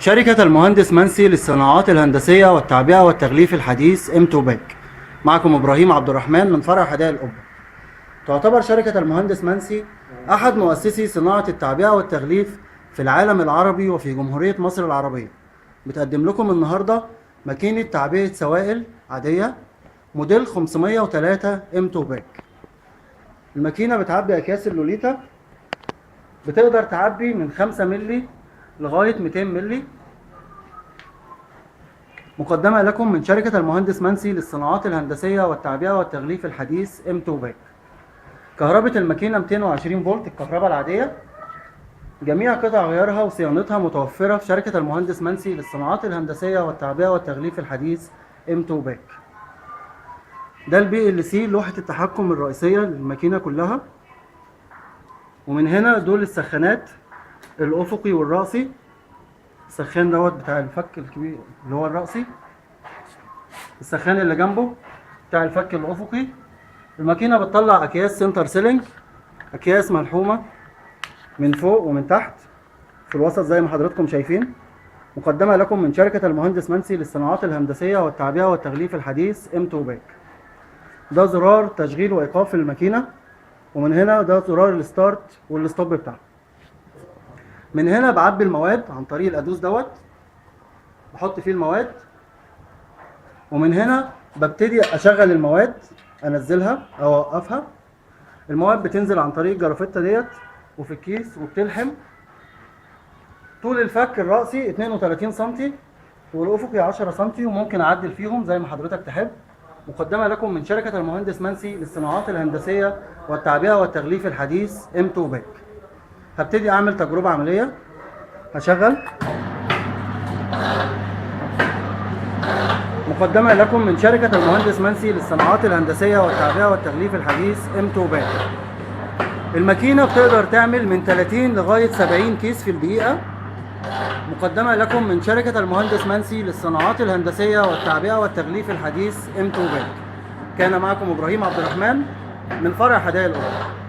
شركة المهندس منسي للصناعات الهندسية والتعبئة والتغليف الحديث ام2باك. معكم إبراهيم عبد الرحمن من فرع حدائق القبة. تعتبر شركة المهندس منسي أحد مؤسسي صناعة التعبئة والتغليف في العالم العربي وفي جمهورية مصر العربية. بتقدم لكم النهاردة ماكينة تعبئة سوائل عادية موديل 503 ام2باك. الماكينة بتعبي أكياس اللوليتا، بتقدر تعبي من 5 مللي لغاية 200 مللي. مقدمة لكم من شركة المهندس منسي للصناعات الهندسية والتعبئة والتغليف الحديث ام2باك. كهرباء الماكينة 220 فولت الكهرباء العادية. جميع قطع غيارها وصيانتها متوفرة في شركة المهندس منسي للصناعات الهندسية والتعبئة والتغليف الحديث ام2باك. ده البي ال سي لوحة التحكم الرئيسية للماكينة كلها. ومن هنا دول السخانات الأفقي والرأسي. السخان دوت بتاع الفك الكبير اللي هو الرأسي، السخان اللي جنبه بتاع الفك الأفقي. الماكينة بتطلع أكياس سنتر سيلينج، أكياس ملحومة من فوق ومن تحت في الوسط زي ما حضراتكم شايفين. مقدمة لكم من شركة المهندس منسي للصناعات الهندسية والتعبئة والتغليف الحديث ام2باك. ده زرار تشغيل وإيقاف الماكينة، ومن هنا ده زرار الستارت والستوب بتاعه. من هنا بعبي المواد عن طريق الأدوس دوت، بحط فيه المواد، ومن هنا ببتدي أشغل المواد، أنزلها أو أوقفها. المواد بتنزل عن طريق الجرافيتا ديت وفي الكيس وبتلحم. طول الفك الرأسي 32 سم والأفقي 10 سم، وممكن أعدل فيهم زي ما حضرتك تحب. مقدمة لكم من شركة المهندس منسي للصناعات الهندسية والتعبئة والتغليف الحديث ام2باك. هبتدي أعمل تجربة عملية. هشغل. مقدمة لكم من شركة المهندس منسي للصناعات الهندسية والتعبئة والتغليف الحديث ام2باك. الماكينة بتقدر تعمل من 30 لغاية 70 كيس في الدقيقة. مقدمة لكم من شركة المهندس منسي للصناعات الهندسية والتعبئة والتغليف الحديث ام2باك. كان معكم إبراهيم عبد الرحمن من فرع حدائق القبة.